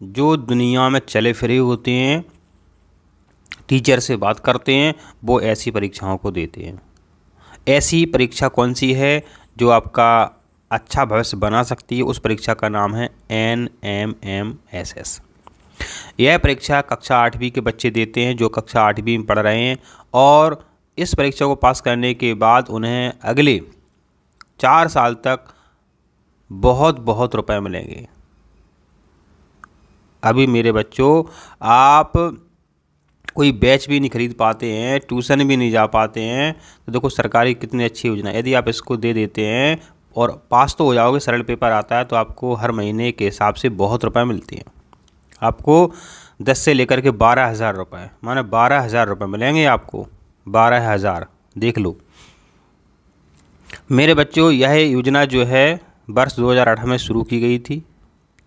जो दुनिया में चले फिरे होते हैं, टीचर से बात करते हैं, वो ऐसी परीक्षाओं को देते हैं। ऐसी परीक्षा कौन सी है जो आपका अच्छा भविष्य बना सकती है? उस परीक्षा का नाम है NMMSS। यह परीक्षा कक्षा 8वीं के बच्चे देते हैं जो कक्षा 8वीं में पढ़ रहे हैं, और इस परीक्षा को पास करने के बाद उन्हें अगले 4 साल तक बहुत बहुत रुपए मिलेंगे। अभी मेरे बच्चों, आप कोई बैच भी नहीं खरीद पाते हैं, ट्यूशन भी नहीं जा पाते हैं, तो देखो सरकारी कितनी अच्छी योजना है। यदि आप इसको दे देते हैं और पास तो हो जाओगे, सरल पेपर आता है, तो आपको हर महीने के हिसाब से बहुत रुपए मिलते हैं। आपको 10 से लेकर के 12,000 रुपये, माने 12,000 रुपये मिलेंगे आपको। 12,000, देख लो मेरे बच्चों। यह योजना जो है वर्ष 2008 में शुरू की गई थी,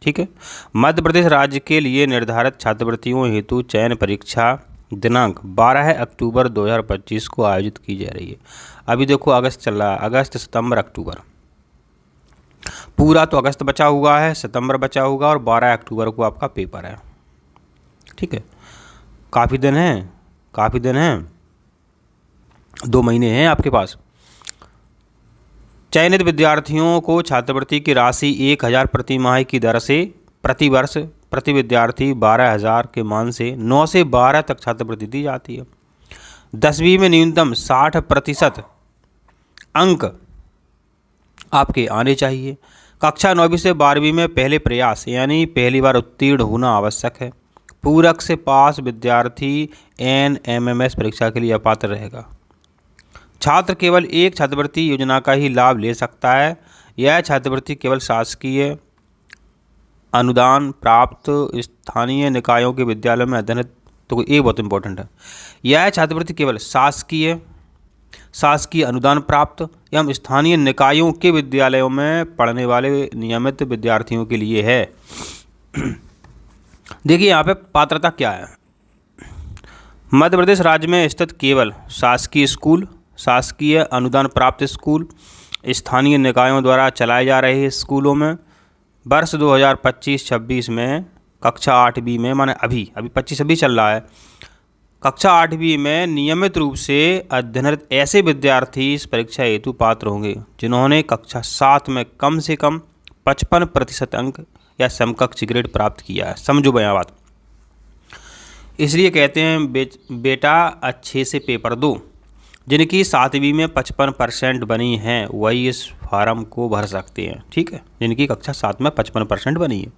ठीक है। मध्य प्रदेश राज्य के लिए निर्धारित छात्रवृत्तियों हेतु चयन परीक्षा दिनांक 12 अक्टूबर 2025 को आयोजित की जा रही है। अभी देखो अगस्त चल रहा है, अगस्त, सितंबर, अक्टूबर, पूरा तो अगस्त बचा हुआ है, सितंबर बचा हुआ, और 12 अक्टूबर को आपका पेपर है, ठीक है। काफ़ी दिन हैं, काफ़ी दिन हैं, 2 महीने हैं आपके पास। चयनित विद्यार्थियों को छात्रवृत्ति की राशि 1,000 प्रति माह की दर से प्रति वर्ष प्रति विद्यार्थी 12,000 के मान से 9 से 12 तक छात्रवृत्ति दी जाती है। 10वीं में न्यूनतम 60% अंक आपके आने चाहिए। कक्षा 9वीं से 12वीं में पहले प्रयास यानी पहली बार उत्तीर्ण होना आवश्यक है। पूरक से पास विद्यार्थी NMMS परीक्षा के लिए अपात्र रहेगा। छात्र केवल एक छात्रवृत्ति योजना का ही लाभ ले सकता है। यह छात्रवृत्ति केवल शासकीय अनुदान प्राप्त स्थानीय निकायों के विद्यालयों में अध्ययन, तो ये बहुत इंपॉर्टेंट है, यह छात्रवृत्ति केवल शासकीय अनुदान प्राप्त एवं स्थानीय निकायों के विद्यालयों में पढ़ने वाले नियमित विद्यार्थियों के लिए है। देखिए यहाँ पे पात्रता क्या है। मध्य प्रदेश राज्य में स्थित केवल शासकीय स्कूल, शासकीय अनुदान प्राप्त स्कूल, स्थानीय निकायों द्वारा चलाए जा रहे स्कूलों में वर्ष 2025-26 में कक्षा 8वीं में, माने अभी 25-26 चल रहा है, कक्षा 8वीं में नियमित रूप से अध्ययनरत ऐसे विद्यार्थी इस परीक्षा हेतु पात्र होंगे जिन्होंने कक्षा 7 में कम से कम 55% अंक या समकक्ष ग्रेड प्राप्त किया है। समझो भैया बात। इसलिए कहते हैं बेटा अच्छे से पेपर दो। जिनकी 7वीं में 55% बनी हैं वही इस फार्म को भर सकते हैं, ठीक है। जिनकी कक्षा 7 में 55% बनी है,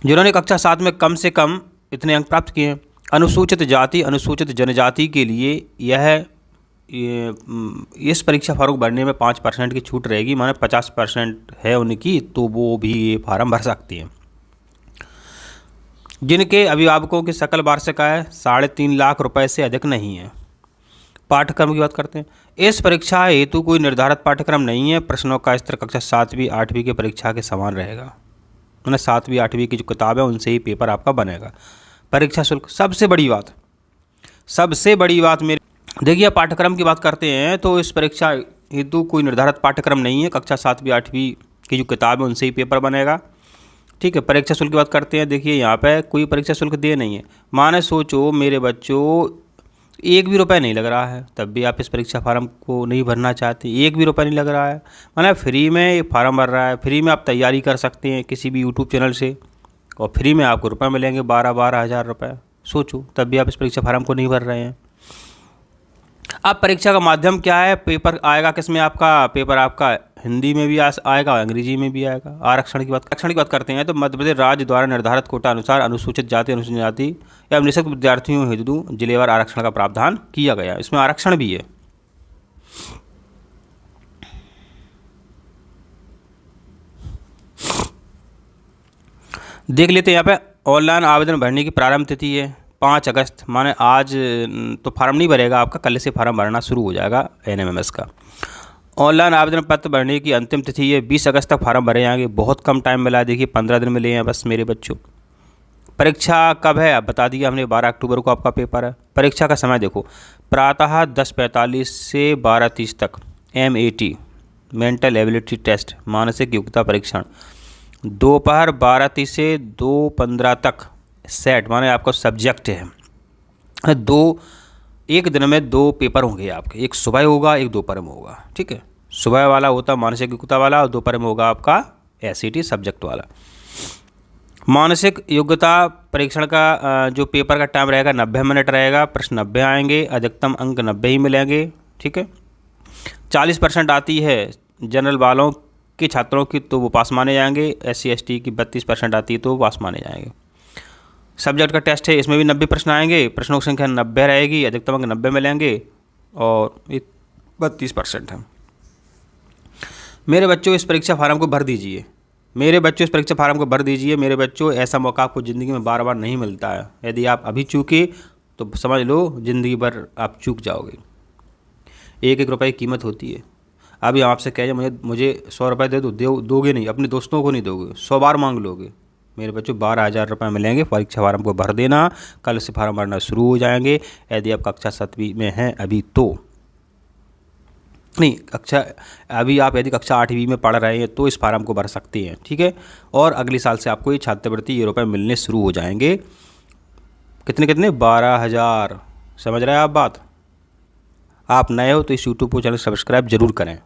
जिन्होंने कक्षा 7 में कम से कम इतने अंक प्राप्त किए हैं। अनुसूचित जाति अनुसूचित जनजाति के लिए इस परीक्षा फार्म भरने में 5% की छूट रहेगी, माने 50% है उनकी, तो वो भी ये फार्म भर सकती हैं। जिनके अभिभावकों की सकल वार्षिक आय 3.5 लाख रुपए से अधिक नहीं है। पाठ्यक्रम की बात करते हैं। इस परीक्षा हेतु कोई निर्धारित पाठ्यक्रम नहीं है। प्रश्नों का स्तर कक्षा 7वीं 8वीं की परीक्षा के समान रहेगा, मैंने 7वीं 8वीं की जो किताब है उनसे ही पेपर आपका बनेगा। परीक्षा शुल्क, सबसे बड़ी बात मेरे, देखिए पाठ्यक्रम की बात करते हैं तो इस परीक्षा हेतु कोई निर्धारित पाठ्यक्रम नहीं है। कक्षा 7वीं 8वीं की जो किताब है उनसे ही पेपर बनेगा, ठीक है। परीक्षा शुल्क की बात करते हैं। देखिए यहाँ पे कोई परीक्षा शुल्क दे नहीं है, माने सोचो मेरे बच्चों 1 भी रुपये नहीं लग रहा है, तब भी आप इस परीक्षा फार्म को नहीं भरना चाहते। 1 भी रुपये नहीं लग रहा है, माने फ्री में ये फार्म भर रहा है। फ्री में आप तैयारी कर सकते हैं किसी भी यूट्यूब चैनल से, और फ्री में आपको रुपये मिलेंगे 12,000 रुपये। सोचो, तब भी आप इस परीक्षा फार्म को नहीं भर रहे हैं। अब परीक्षा का माध्यम क्या है? पेपर आएगा किस में? आपका पेपर आपका हिंदी में भी आएगा, अंग्रेजी में भी आएगा। आरक्षण की बात करते हैं तो मध्य प्रदेश राज्य द्वारा निर्धारित कोटा अनुसार अनुसूचित जाति अनुसूचित जाति या निःशक्त विद्यार्थियों हेतु जिलेवार आरक्षण का प्रावधान किया गया। इसमें आरक्षण भी है। देख लेते हैं यहाँ पे ऑनलाइन आवेदन भरने की प्रारंभ तिथि है 5 अगस्त, माने आज तो फार्म नहीं भरेगा आपका, कल से फार्म भरना शुरू हो जाएगा NMMS का। ऑनलाइन आवेदन पत्र भरने की अंतिम तिथि है 20 अगस्त तक फार्म भरे जाएंगे। बहुत कम टाइम मिला है, देखिए 15 दिन मिले हैं बस मेरे बच्चों। परीक्षा कब है? अब बता दिया हमने, 12 अक्टूबर को आपका पेपर है। परीक्षा का समय देखो, प्रातः 10:45 से 12:30 तक MAT मेंटल एबिलिटी टेस्ट मानसिक योग्यता परीक्षण, दोपहर 12:30 से 2:15 तक सेट माने आपका सब्जेक्ट है। एक दिन में 2 पेपर होंगे आपके, एक सुबह होगा एक दोपहर में होगा। ठीक है, सुबह वाला होता मानसिक योग्यता वाला और दोपहर में होगा आपका एसईटी सब्जेक्ट वाला। मानसिक योग्यता परीक्षण का जो पेपर का टाइम रहेगा 90 मिनट रहेगा, प्रश्न 90 आएंगे, अधिकतम अंक 90 ही मिलेंगे। ठीक है, 40% आती है जनरल वालों के छात्रों की तो वो पास माने जाएंगे, SC ST की 32% आती है तो वो पास माने जाएंगे। सब्जेक्ट का टेस्ट है, इसमें भी 90 प्रश्न आएंगे, प्रश्नों की संख्या 90 रहेगी, अधिकतम अंक 90 मिलेंगे और ये 32% है। मेरे बच्चों इस परीक्षा फार्म को भर दीजिए, मेरे बच्चों इस परीक्षा फार्म को भर दीजिए। मेरे बच्चों ऐसा मौका आपको ज़िंदगी में बार बार नहीं मिलता है, यदि आप अभी चूके तो समझ लो ज़िंदगी भर आप चूक जाओगे। 1-1 रुपये की कीमत होती है। अभी आपसे कह जाए मुझे 100 रुपये दे दो, दोगे नहीं, अपने दोस्तों को नहीं दोगे, 100 बार मांग लोगे। मेरे बच्चों 12,000 रुपये मिलेंगे, परीक्षा फार्म को भर देना, कल से फार्म भरना शुरू हो जाएंगे। यदि आप कक्षा 7वीं में हैं अभी तो नहीं, अभी आप यदि कक्षा 8वीं में पढ़ रहे हैं तो इस फार्म को भर सकते हैं। ठीक है, और अगले साल से आपको ये छात्रवृत्ति ये रुपये मिलने शुरू हो जाएंगे। कितने 12,000। समझ रहे हैं आप बात? आप नए हो तो इस यूट्यूब को चैनल सब्सक्राइब जरूर करें।